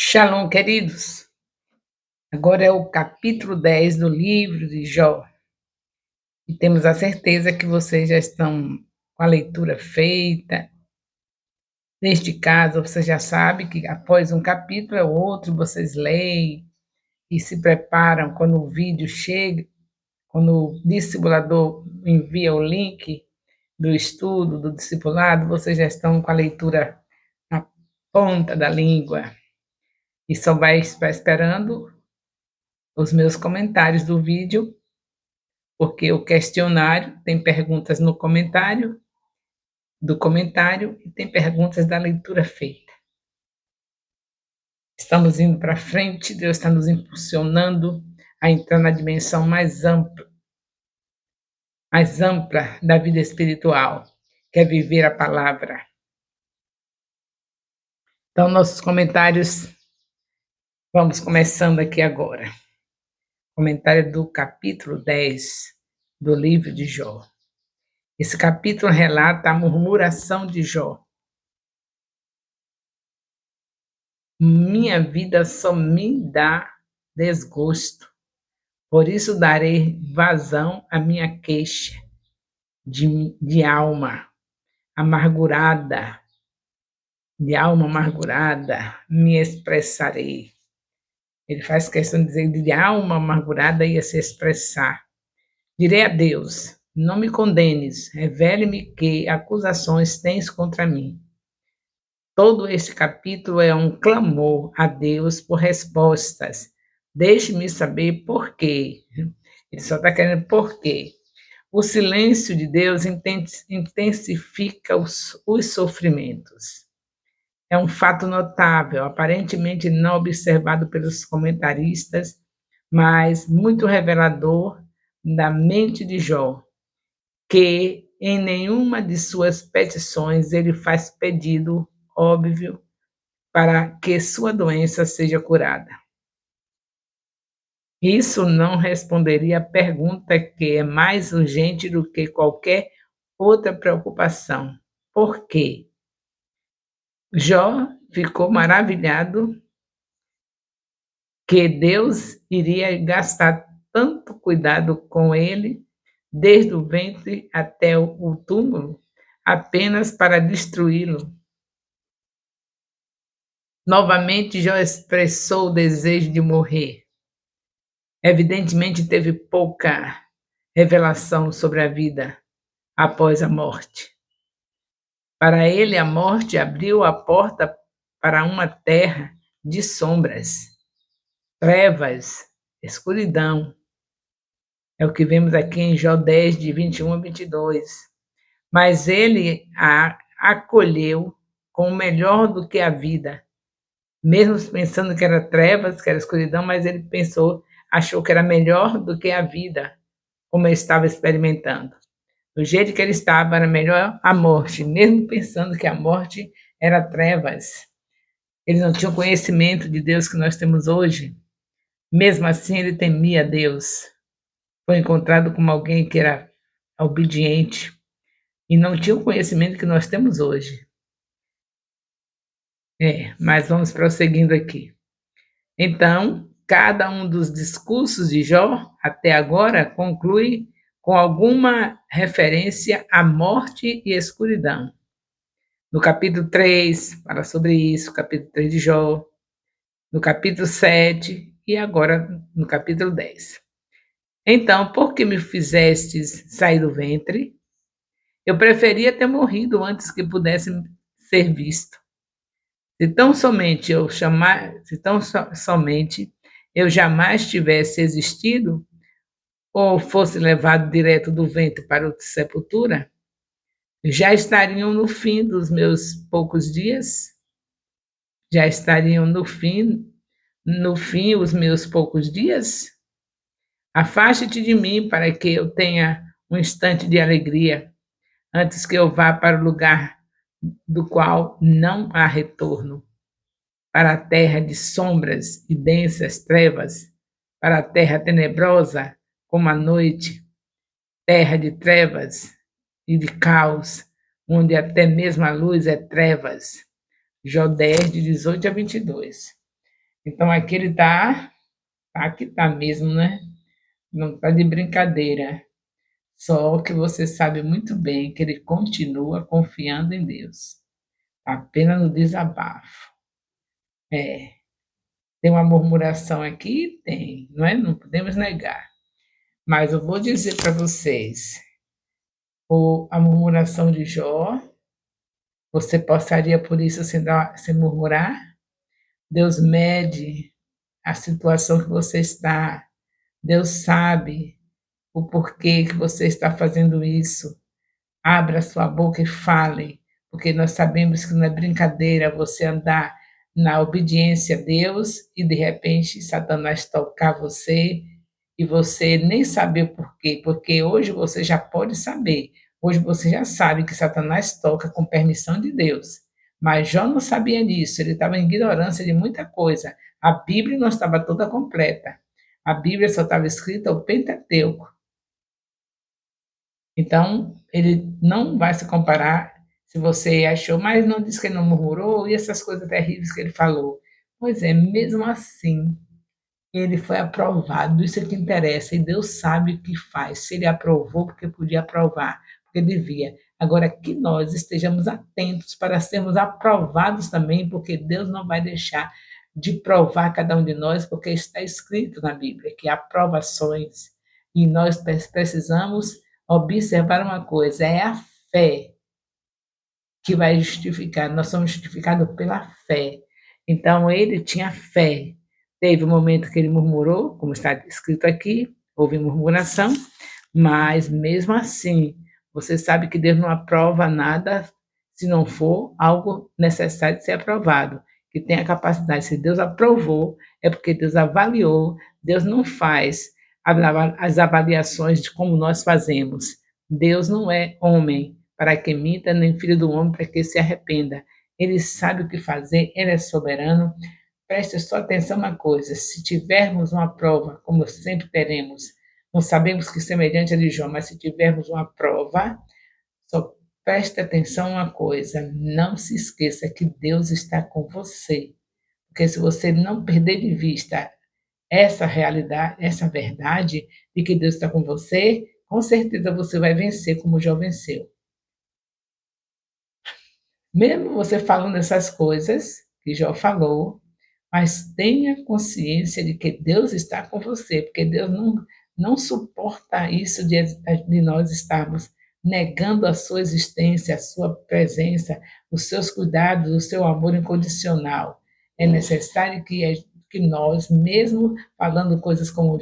Shalom, queridos. Agora é o capítulo 10 do livro de Jó. E temos a certeza que vocês já estão com a leitura feita. Neste caso, você já sabe que após um capítulo é outro, vocês leem e se preparam quando o vídeo chega, quando o discipulador envia o link do estudo, do discipulado, vocês já estão com a leitura na ponta da língua. E só vai estar esperando os meus comentários do vídeo, porque o questionário tem perguntas no comentário, do comentário, e tem perguntas da leitura feita. Estamos indo para frente, Deus está nos impulsionando a entrar na dimensão mais ampla da vida espiritual, que é viver a palavra. Então, nossos comentários, vamos começando aqui agora. Comentário do capítulo 10 do livro de Jó. Esse capítulo relata a murmuração de Jó. Minha vida só me dá desgosto, por isso darei vazão à minha queixa de alma amargurada, me expressarei. Ele faz questão de dizer de alma amargurada ia se expressar. Direi a Deus, não me condenes, revele-me que acusações tens contra mim. Todo esse capítulo é um clamor a Deus por respostas. Deixe-me saber por quê. Ele só está querendo por quê. O silêncio de Deus intensifica os sofrimentos. É um fato notável, aparentemente não observado pelos comentaristas, mas muito revelador da mente de Jó, que em nenhuma de suas petições ele faz pedido óbvio para que sua doença seja curada. Isso não responderia à pergunta que é mais urgente do que qualquer outra preocupação. Por quê? Jó ficou maravilhado que Deus iria gastar tanto cuidado com ele, desde o ventre até o túmulo, apenas para destruí-lo. Novamente, Jó expressou o desejo de morrer. Evidentemente, teve pouca revelação sobre a vida após a morte. Para ele, a morte abriu a porta para uma terra de sombras, trevas, escuridão. É o que vemos aqui em Jó 10, de 21 a 22. Mas ele a acolheu com o melhor do que a vida, mesmo pensando que era trevas, que era escuridão, mas ele achou que era melhor do que a vida, como ele estava experimentando. Do jeito que ele estava, era melhor a morte, mesmo pensando que a morte era trevas. Ele não tinha o conhecimento de Deus que nós temos hoje. Mesmo assim, ele temia Deus. Foi encontrado como alguém que era obediente e não tinha o conhecimento que nós temos hoje. Mas vamos prosseguindo aqui. Então, cada um dos discursos de Jó, até agora, conclui com alguma referência à morte e escuridão. No capítulo 3, fala sobre isso, capítulo 3 de Jó, no capítulo 7 e agora no capítulo 10. Então, por que me fizestes sair do ventre? Eu preferia ter morrido antes que pudesse ser visto. Somente eu jamais tivesse existido, ou fosse levado direto do ventre para a sepultura, já estariam no fim dos meus poucos dias? Já estariam no fim os meus poucos dias? Afaste-te de mim para que eu tenha um instante de alegria, antes que eu vá para o lugar do qual não há retorno, para a terra de sombras e densas trevas, para a terra tenebrosa como a noite, terra de trevas e de caos, onde até mesmo a luz é trevas. Jó 10, de 18 a 22. Então aqui ele tá que tá mesmo, né, não tá de brincadeira. Só que você sabe muito bem que ele continua confiando em Deus, apenas no desabafo. É, tem uma murmuração aqui? Tem, não é? Não podemos negar. Mas eu vou dizer para vocês, a murmuração de Jó, você passaria por isso sem murmurar? Deus mede a situação que você está, Deus sabe o porquê que você está fazendo isso. Abra sua boca e fale, porque nós sabemos que não é brincadeira você andar na obediência a Deus e de repente Satanás tocar você e você nem saber o porquê, porque hoje você já pode saber. Hoje você já sabe que Satanás toca com permissão de Deus. Mas Jó não sabia disso, ele estava em ignorância de muita coisa. A Bíblia não estava toda completa. A Bíblia só estava escrita o Pentateuco. Então, ele não vai se comparar se você achou, mas não disse que ele não murmurou e essas coisas terríveis que ele falou. Pois é, mesmo assim, ele foi aprovado, isso é que interessa, e Deus sabe o que faz. Se ele aprovou, porque podia aprovar, porque devia. Agora, que nós estejamos atentos para sermos aprovados também, porque Deus não vai deixar de provar cada um de nós, porque está escrito na Bíblia que há provações, e nós precisamos observar uma coisa: é a fé que vai justificar. Nós somos justificados pela fé. Então, ele tinha fé. Teve um momento que ele murmurou, como está escrito aqui, houve murmuração, mas mesmo assim, você sabe que Deus não aprova nada se não for algo necessário de ser aprovado, que tem a capacidade. Se Deus aprovou, é porque Deus avaliou. Deus não faz as avaliações de como nós fazemos. Deus não é homem para que minta, nem filho do homem para que se arrependa. Ele sabe o que fazer, ele é soberano. Preste só atenção uma coisa: se tivermos uma prova, como sempre teremos, não sabemos que semelhante a de João, mas se tivermos uma prova, só preste atenção uma coisa: não se esqueça que Deus está com você. Porque se você não perder de vista essa realidade, essa verdade de que Deus está com você, com certeza você vai vencer como Jó venceu. Mesmo você falando essas coisas que Jó falou, mas tenha consciência de que Deus está com você, porque Deus não suporta isso de nós estarmos negando a sua existência, a sua presença, os seus cuidados, o seu amor incondicional. É necessário que nós, mesmo falando coisas como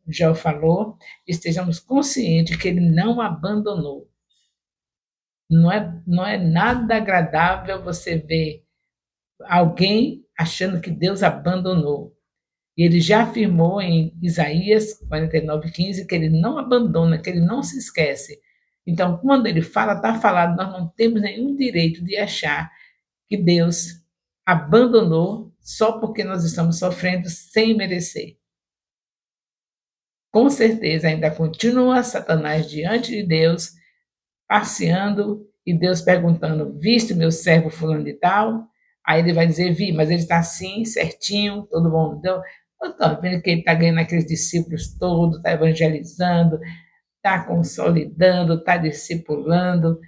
Jó falou, estejamos conscientes que ele não abandonou. Não é nada agradável você ver alguém achando que Deus abandonou. E ele já afirmou em Isaías 49:15 que ele não abandona, que ele não se esquece. Então, quando ele fala, está falado, nós não temos nenhum direito de achar que Deus abandonou só porque nós estamos sofrendo sem merecer. Com certeza ainda continua Satanás diante de Deus, passeando, e Deus perguntando: viste meu servo fulano de tal? Aí ele vai dizer: vi, mas ele está assim, certinho, todo bom. Então, eu estou vendo que ele está ganhando aqueles discípulos todos, está evangelizando, está consolidando, está discipulando,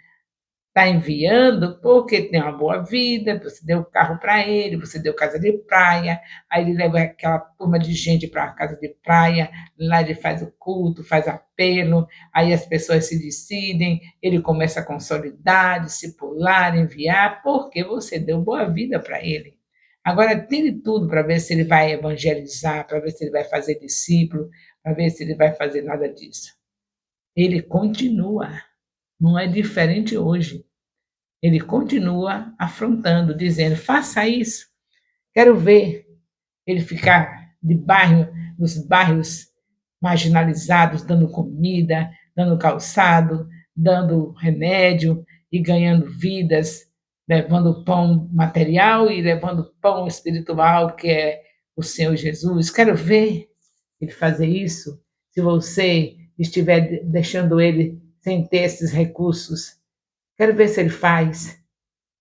está enviando porque tem uma boa vida, você deu carro para ele, você deu casa de praia, aí ele leva aquela turma de gente para a casa de praia, lá ele faz o culto, faz apelo, aí as pessoas se decidem, ele começa a consolidar, discipular, enviar, porque você deu boa vida para ele. Agora, tire tudo para ver se ele vai evangelizar, para ver se ele vai fazer discípulo, para ver se ele vai fazer nada disso. Ele continua, não é diferente hoje. Ele continua afrontando, dizendo: faça isso. Quero ver ele ficar de bairro, nos bairros marginalizados, dando comida, dando calçado, dando remédio e ganhando vidas, levando pão material e levando pão espiritual, que é o Senhor Jesus. Quero ver ele fazer isso. Se você estiver deixando ele sem ter esses recursos, quero ver se ele faz.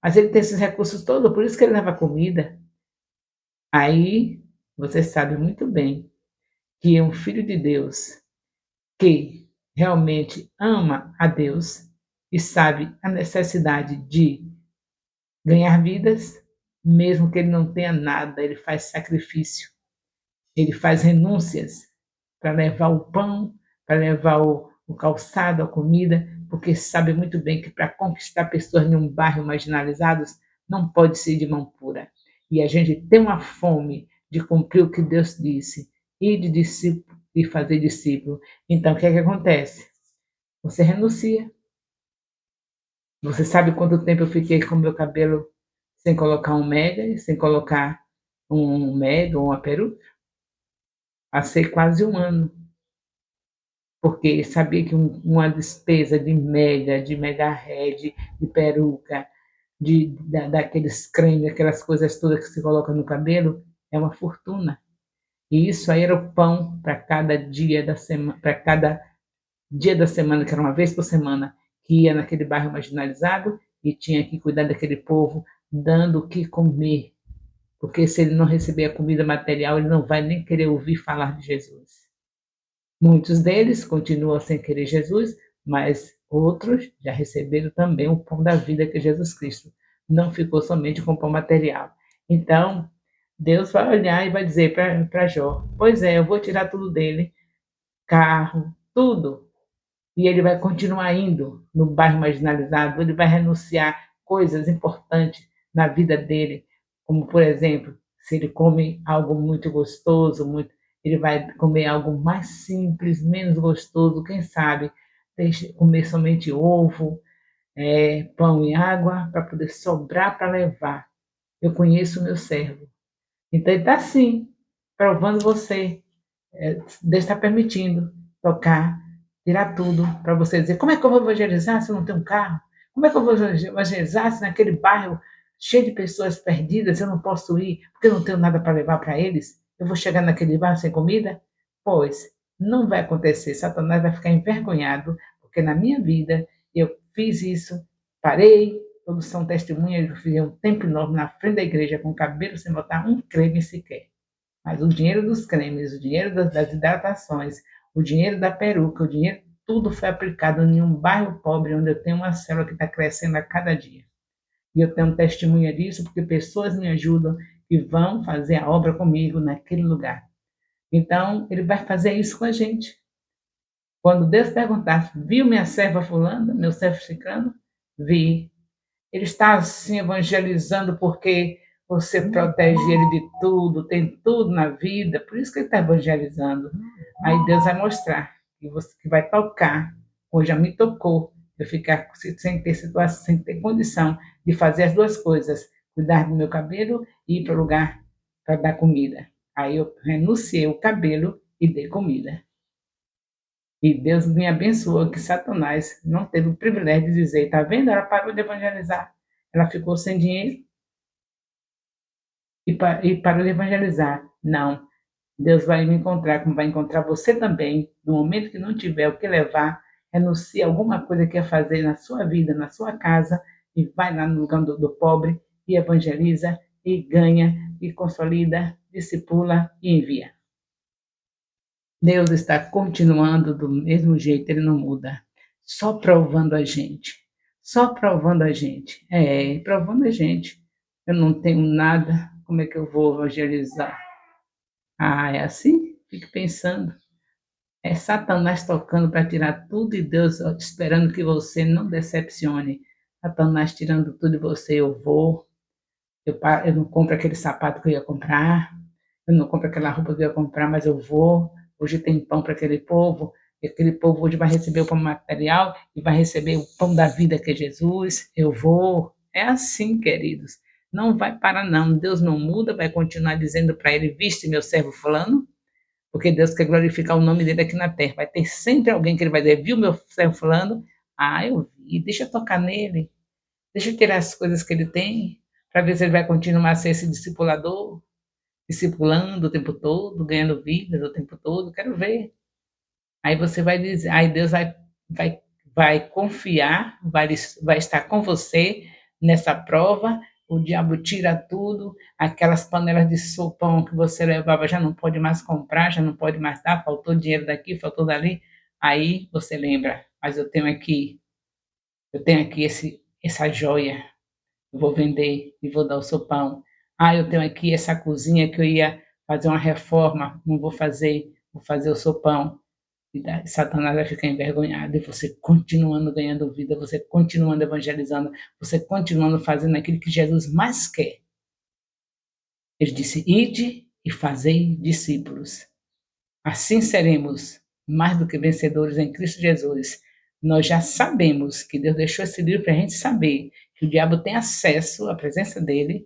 Mas ele tem esses recursos todos, por isso que ele leva comida. Aí você sabe muito bem que é um filho de Deus que realmente ama a Deus e sabe a necessidade de ganhar vidas, mesmo que ele não tenha nada, ele faz sacrifício, ele faz renúncias para levar o pão, para levar o calçado, a comida, porque sabe muito bem que para conquistar pessoas em um bairro marginalizados não pode ser de mão pura. E a gente tem uma fome de cumprir o que Deus disse, ir de discípulo e fazer discípulo. Então, o que é que acontece? Você renuncia. Você sabe quanto tempo eu fiquei com meu cabelo sem colocar um mega, sem colocar um mega ou uma peruca? Passei quase um ano, porque sabia que uma despesa de mega head, de peruca, daqueles cremes, aquelas coisas todas que se coloca no cabelo, é uma fortuna. E isso aí era o pão para cada dia da semana, para cada dia da semana, que era uma vez por semana, que ia naquele bairro marginalizado e tinha que cuidar daquele povo, dando o que comer. Porque se ele não receber a comida material, ele não vai nem querer ouvir falar de Jesus. Muitos deles continuam sem querer Jesus, mas outros já receberam também o pão da vida, que é Jesus Cristo. Não ficou somente com o pão material. Então, Deus vai olhar e vai dizer para Jó: Pois é, eu vou tirar tudo dele, carro, tudo, e ele vai continuar indo no bairro marginalizado, ele vai renunciar coisas importantes na vida dele, como, por exemplo, se ele come algo muito gostoso, ele vai comer algo mais simples, menos gostoso, quem sabe, deixe comer somente ovo, pão e água, para poder sobrar para levar. Eu conheço o meu servo. Então ele está assim, provando você, Deus está permitindo tocar, tirar tudo, para você dizer: como é que eu vou evangelizar se eu não tenho um carro? Como é que eu vou evangelizar se naquele bairro cheio de pessoas perdidas eu não posso ir porque eu não tenho nada para levar para eles? Eu vou chegar naquele bairro sem comida? Pois não vai acontecer. Satanás vai ficar envergonhado, porque na minha vida eu fiz isso, parei, todos são testemunhas, eu fiz um tempo enorme na frente da igreja com o cabelo sem botar um creme sequer. Mas o dinheiro dos cremes, o dinheiro das hidratações, o dinheiro da peruca, o dinheiro, tudo foi aplicado em um bairro pobre onde eu tenho uma célula que está crescendo a cada dia. E eu tenho testemunha disso porque pessoas me ajudam e vão fazer a obra comigo naquele lugar. Então, ele vai fazer isso com a gente. Quando Deus perguntar: viu minha serva fulana, meu servo chicano? Vi. Ele está assim evangelizando porque você protege ele de tudo, tem tudo na vida, por isso que ele está evangelizando. Aí Deus vai mostrar que você que vai tocar, como já me tocou, eu ficar sem ter situação, sem ter condição de fazer as duas coisas, cuidar do meu cabelo e ir para o lugar para dar comida. Aí eu renunciei o cabelo e dei comida. E Deus me abençoou que Satanás não teve o privilégio de dizer: está vendo? Ela parou de evangelizar. Ela ficou sem dinheiro e parou de evangelizar. Não. Deus vai me encontrar, como vai encontrar você também, no momento que não tiver o que levar, renuncie a alguma coisa que quer fazer na sua vida, na sua casa, e vai lá no lugar do pobre, e evangeliza, e ganha, e consolida, discipula e envia. Deus está continuando do mesmo jeito, ele não muda. Só provando a gente. Só provando a gente. Provando a gente. Eu não tenho nada, como é que eu vou evangelizar? Ah, é assim? Fique pensando. É Satanás tocando para tirar tudo e Deus esperando que você não decepcione. Satanás tirando tudo de você, eu não compro aquele sapato que eu ia comprar, eu não compro aquela roupa que eu ia comprar, mas eu vou. Hoje tem pão para aquele povo, e aquele povo hoje vai receber o pão material e vai receber o pão da vida que é Jesus. Eu vou. É assim, queridos. Não vai parar, não. Deus não muda, vai continuar dizendo para ele: viste meu servo fulano, porque Deus quer glorificar o nome dele aqui na terra. Vai ter sempre alguém que ele vai dizer: viu meu servo fulano? Ah, eu vi, deixa eu tocar nele. Deixa eu tirar as coisas que ele tem, para ver se ele vai continuar a ser esse discipulador, discipulando o tempo todo, ganhando vidas o tempo todo. Quero ver. Aí você vai dizer, aí Deus vai confiar, vai estar com você nessa prova o diabo tira tudo, aquelas panelas de sopão que você levava já não pode mais comprar, já não pode mais dar, faltou dinheiro daqui, faltou dali, aí você lembra, mas eu tenho aqui essa joia, eu vou vender e vou dar o sopão. Ah, eu tenho aqui essa cozinha que eu ia fazer uma reforma, não vou fazer, vou fazer o sopão. E Satanás vai ficar envergonhado, e você continuando ganhando vida, você continuando evangelizando, você continuando fazendo aquilo que Jesus mais quer. Ele disse: ide e fazei discípulos. Assim seremos mais do que vencedores em Cristo Jesus. Nós já sabemos que Deus deixou esse livro para a gente saber que o diabo tem acesso à presença dele,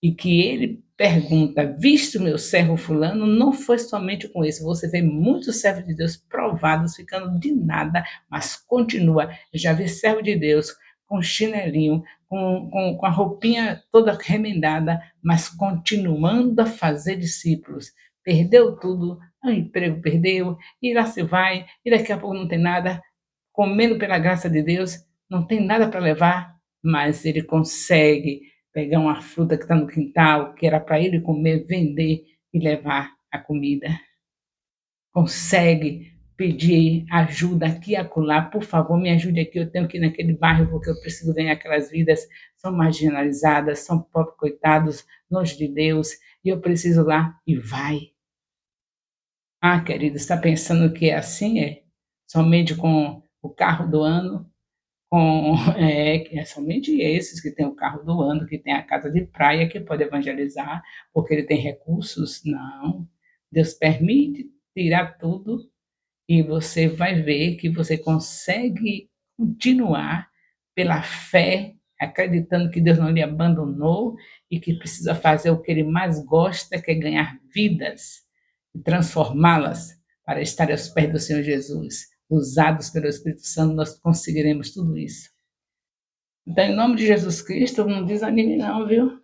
e que ele pergunta: visto meu servo fulano, não foi somente com esse, você vê muitos servos de Deus provados, ficando de nada, mas continua. Eu já vi servo de Deus com chinelinho, com a roupinha toda remendada, mas continuando a fazer discípulos. Perdeu tudo, o emprego perdeu, e lá se vai, e daqui a pouco não tem nada, comendo pela graça de Deus, não tem nada para levar, mas ele consegue pegar uma fruta que está no quintal, que era para ele comer, vender e levar a comida. Consegue pedir ajuda aqui e acolá, por favor, me ajude aqui, eu tenho que ir naquele bairro porque eu preciso ganhar aquelas vidas, são marginalizadas, são pobres coitados, longe de Deus, e eu preciso lá, e vai. Ah, querido, está pensando que é assim? É somente com o carro do ano, que é somente esses que têm o carro do ano, que tem a casa de praia, que pode evangelizar, porque ele tem recursos. Não. Deus permite tirar tudo, e você vai ver que você consegue continuar pela fé, acreditando que Deus não lhe abandonou e que precisa fazer o que ele mais gosta, que é ganhar vidas e transformá-las para estar aos pés do Senhor Jesus. Usados pelo Espírito Santo, nós conseguiremos tudo isso. Então, em nome de Jesus Cristo, não desanime não, viu?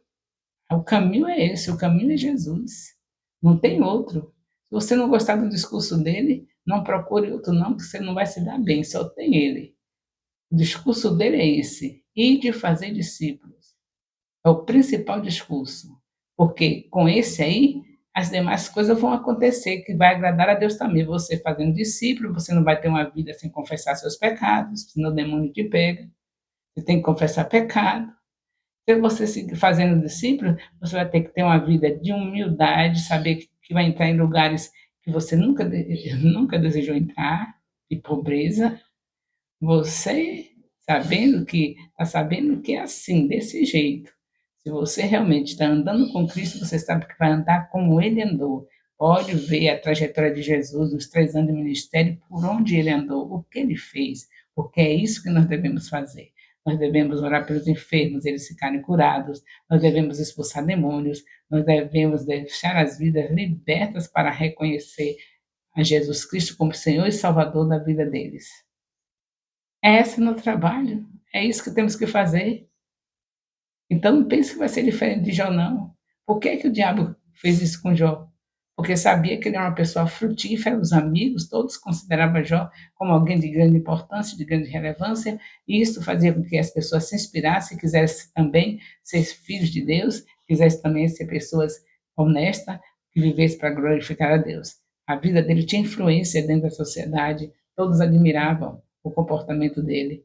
O caminho é esse, o caminho é Jesus. Não tem outro. Se você não gostar do discurso dele, não procure outro não, porque você não vai se dar bem, só tem ele. O discurso dele é esse, de fazer discípulos. É o principal discurso. Porque com esse aí, as demais coisas vão acontecer, que vai agradar a Deus também. Você fazendo discípulo, você não vai ter uma vida sem confessar seus pecados, senão o demônio te pega. Você tem que confessar pecado. Se você seguir fazendo discípulo, você vai ter que ter uma vida de humildade, saber que vai entrar em lugares que você nunca desejou entrar, de pobreza. Você sabendo que é assim, desse jeito. Se você realmente está andando com Cristo, você sabe que vai andar como ele andou. Pode ver a trajetória de Jesus nos 3 anos de ministério, por onde ele andou, o que ele fez, porque é isso que nós devemos fazer. Nós devemos orar pelos enfermos, eles ficarem curados, nós devemos expulsar demônios, nós devemos deixar as vidas libertas para reconhecer a Jesus Cristo como Senhor e Salvador da vida deles. É esse o meu trabalho, é isso que temos que fazer. Então não pense que vai ser diferente de Jó, não. Por que que o diabo fez isso com Jó? Porque sabia que ele era uma pessoa frutífera, os amigos todos consideravam Jó como alguém de grande importância, de grande relevância, e isso fazia com que as pessoas se inspirassem e quisessem também ser filhos de Deus, quisessem também ser pessoas honestas, que vivessem para glorificar a Deus. A vida dele tinha influência dentro da sociedade, todos admiravam o comportamento dele.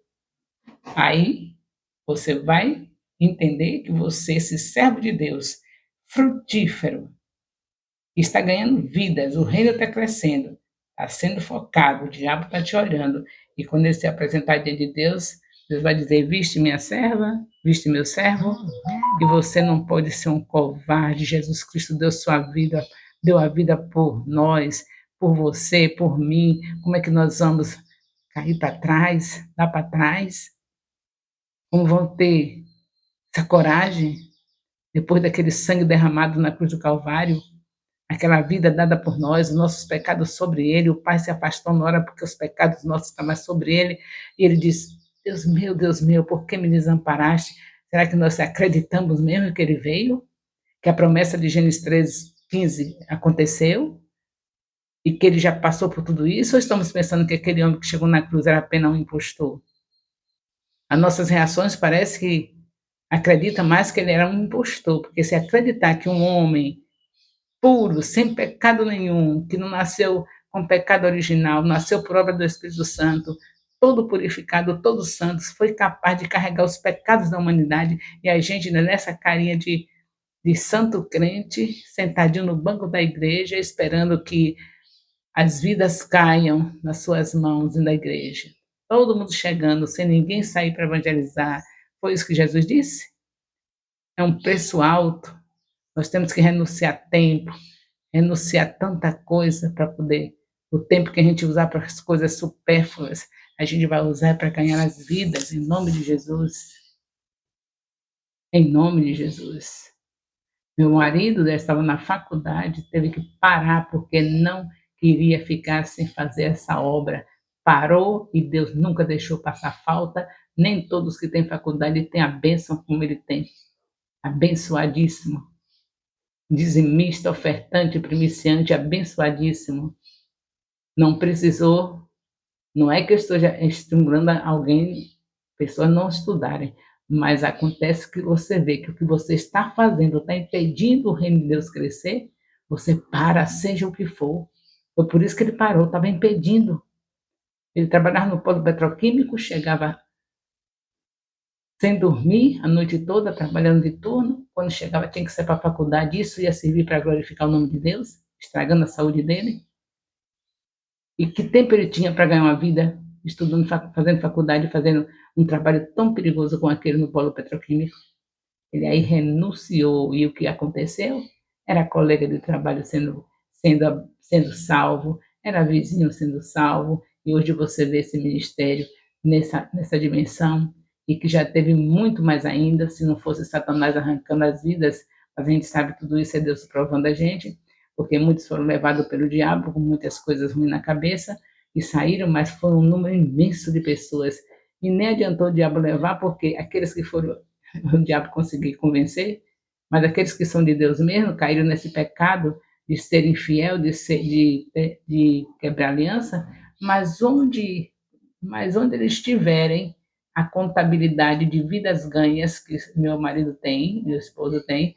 Aí você vai entender que você, esse servo de Deus, frutífero, está ganhando vidas, o reino está crescendo, está sendo focado, o diabo está te olhando, e quando ele se apresentar diante de Deus, Deus vai dizer: viste minha serva, viste meu servo, e você não pode ser um covarde. Jesus Cristo deu a vida por nós, por você, por mim. Como é que nós vamos cair para trás, dar para trás? Como vão ter essa coragem depois daquele sangue derramado na cruz do Calvário, aquela vida dada por nós, os nossos pecados sobre ele, o Pai se afastou na hora porque os pecados nossos estavam sobre ele, e ele diz: Deus meu, por que me desamparaste? Será que nós acreditamos mesmo que ele veio? Que a promessa de Gênesis 3:15 aconteceu? E que ele já passou por tudo isso? Ou estamos pensando que aquele homem que chegou na cruz era apenas um impostor? As nossas reações parece que Acredita mais que ele era um impostor, porque se acreditar que um homem puro, sem pecado nenhum, que não nasceu com pecado original, nasceu por obra do Espírito Santo, todo purificado, todo santo, foi capaz de carregar os pecados da humanidade, e a gente, né, nessa carinha de santo crente, sentadinho no banco da igreja, esperando que as vidas caiam nas suas mãos e na igreja. Todo mundo chegando, sem ninguém sair para evangelizar. Foi isso que Jesus disse? É um preço alto. Nós temos que renunciar a tempo, renunciar a tanta coisa para poder. O tempo que a gente usar para as coisas supérfluas, a gente vai usar para ganhar as vidas, em nome de Jesus. Em nome de Jesus. Meu marido já estava na faculdade, teve que parar porque não queria ficar sem fazer essa obra. Parou e Deus nunca deixou passar falta, nem todos que têm faculdade têm a bênção como ele tem. Abençoadíssimo. Dizimista, ofertante, primiciante, abençoadíssimo. Não precisou, não é que eu esteja estimulando alguém, pessoas não estudarem, mas acontece que você vê que o que você está fazendo está impedindo o reino de Deus crescer, você para, seja o que for. Foi por isso que ele parou, estava impedindo. Ele trabalhava no polo petroquímico, chegava sem dormir a noite toda, trabalhando de turno. Quando chegava, tinha que ser para a faculdade. Isso ia servir para glorificar o nome de Deus, estragando a saúde dele. E que tempo ele tinha para ganhar uma vida estudando, fazendo faculdade, fazendo um trabalho tão perigoso como aquele no polo petroquímico? Ele aí renunciou. E o que aconteceu? Era colega de trabalho sendo salvo, era vizinho sendo salvo, e hoje você vê esse ministério nessa dimensão, e que já teve muito mais ainda, se não fosse Satanás arrancando as vidas, a gente sabe que tudo isso é Deus provando a gente, porque muitos foram levados pelo diabo com muitas coisas ruins na cabeça e saíram, mas foi um número imenso de pessoas. E nem adiantou o diabo levar, porque aqueles que foram o diabo conseguir convencer, mas aqueles que são de Deus mesmo caíram nesse pecado de ser infiel, de quebrar aliança, mas onde eles tiverem a contabilidade de vidas ganhas que meu marido tem, meu esposo tem,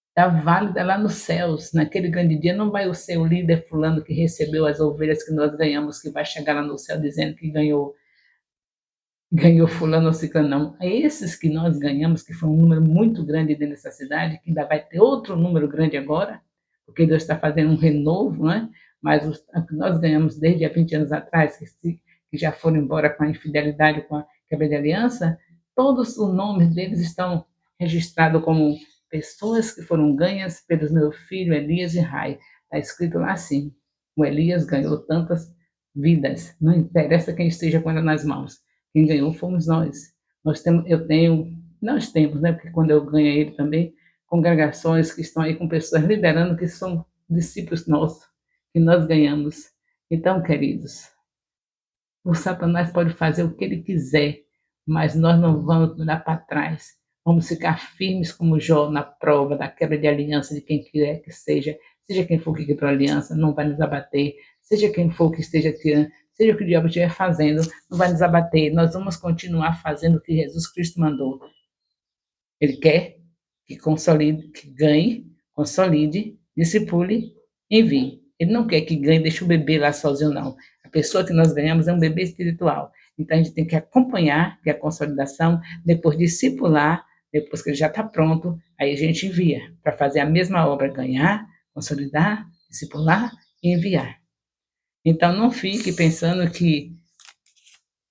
está válida lá nos céus. Naquele grande dia não vai ser o líder fulano que recebeu as ovelhas que nós ganhamos, que vai chegar lá no céu dizendo que ganhou fulano ou ciclano, não. Esses que nós ganhamos, que foi um número muito grande dentro dessa cidade, que ainda vai ter outro número grande agora, porque Deus está fazendo um renovo, né? Mas os que nós ganhamos desde há 20 anos atrás, que já foram embora com a infidelidade, com a quebra de aliança, todos os nomes deles estão registrados como pessoas que foram ganhas pelos meu filho Elias e Rai. Está escrito lá assim: o Elias ganhou tantas vidas, não interessa quem esteja com ela nas mãos, quem ganhou fomos nós. Nós temos, né? Porque quando eu ganhei ele também, congregações que estão aí com pessoas liderando que são discípulos nossos, que nós ganhamos. Então, queridos, o Satanás pode fazer o que ele quiser, mas nós não vamos dar para trás. Vamos ficar firmes como Jó na prova da quebra de aliança de quem quer que seja, seja quem for que quebrou a aliança, não vai nos abater, seja quem for que esteja tirando, seja o que o diabo estiver fazendo, não vai nos abater. Nós vamos continuar fazendo o que Jesus Cristo mandou. Ele quer que consolide, que ganhe, consolide, discipule, envie. Ele não quer que ganhe e deixe o bebê lá sozinho, não. A pessoa que nós ganhamos é um bebê espiritual. Então, a gente tem que acompanhar, que é a consolidação, depois discipular, depois que ele já está pronto, aí a gente envia, para fazer a mesma obra, ganhar, consolidar, discipular e enviar. Então, não fique pensando que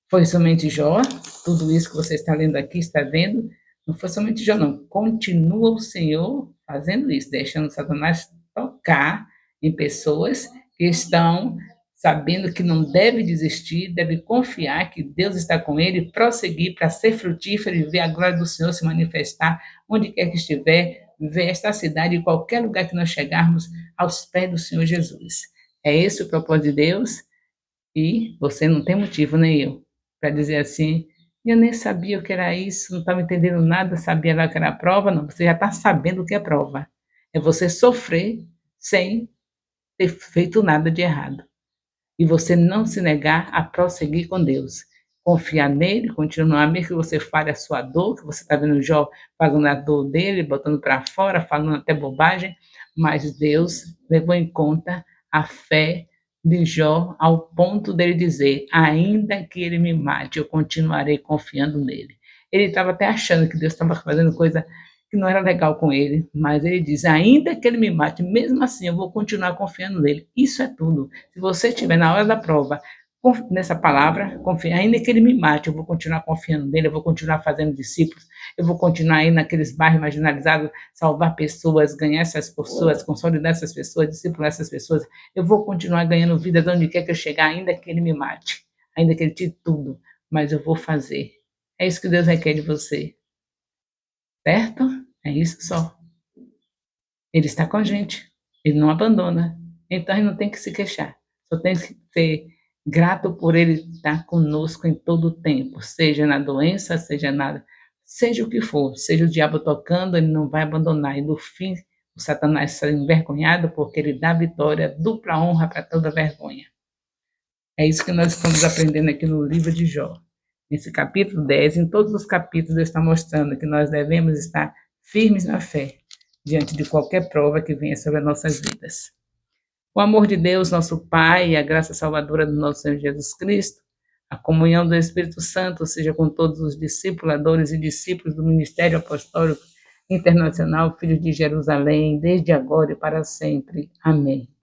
foi somente Jó, tudo isso que você está lendo aqui, está vendo, não foi somente Jó, não. Continua o Senhor fazendo isso, deixando Satanás tocar em pessoas que estão sabendo que não deve desistir, deve confiar que Deus está com ele, prosseguir para ser frutífero e ver a glória do Senhor se manifestar onde quer que estiver, ver esta cidade, em qualquer lugar que nós chegarmos, aos pés do Senhor Jesus. É esse o propósito de Deus, e você não tem motivo, nem eu, para dizer assim: eu nem sabia o que era isso, não estava entendendo nada, sabia lá o que era prova. Não, você já está sabendo o que é prova. É você sofrer sem ter feito nada de errado. E você não se negar a prosseguir com Deus. confiar nele, continuar, mesmo que você fale a sua dor, que você está vendo Jó falando a dor dele, botando para fora, falando até bobagem, mas Deus levou em conta a fé de Jó ao ponto dele dizer: ainda que ele me mate, eu continuarei confiando nele. Ele estava até achando que Deus estava fazendo coisa que não era legal com ele, mas ele diz: ainda que ele me mate, mesmo assim eu vou continuar confiando nele. Isso é tudo. Se você estiver na hora da prova, nessa palavra, confia, ainda que ele me mate, eu vou continuar confiando nele, eu vou continuar fazendo discípulos, eu vou continuar indo naqueles bairros marginalizados, salvar pessoas, ganhar essas pessoas, consolidar essas pessoas, discipular essas pessoas, eu vou continuar ganhando vidas onde quer que eu chegar, ainda que ele me mate, ainda que ele tire tudo, mas eu vou fazer. É isso que Deus requer de você, certo? É isso só. Ele está com a gente, ele não abandona, então a gente não tem que se queixar, só tem que ser grato por ele estar conosco em todo o tempo, seja na doença, seja nada, seja o que for, seja o diabo tocando, ele não vai abandonar, e no fim o Satanás será envergonhado, porque ele dá vitória, dupla honra para toda vergonha. É isso que nós estamos aprendendo aqui no livro de Jó. Nesse capítulo 10, em todos os capítulos, ele está mostrando que nós devemos estar firmes na fé, diante de qualquer prova que venha sobre as nossas vidas. O amor de Deus, nosso Pai, e a graça salvadora do nosso Senhor Jesus Cristo, a comunhão do Espírito Santo seja com todos os discipuladores e discípulos do Ministério Apostólico Internacional, Filhos de Jerusalém, desde agora e para sempre. Amém.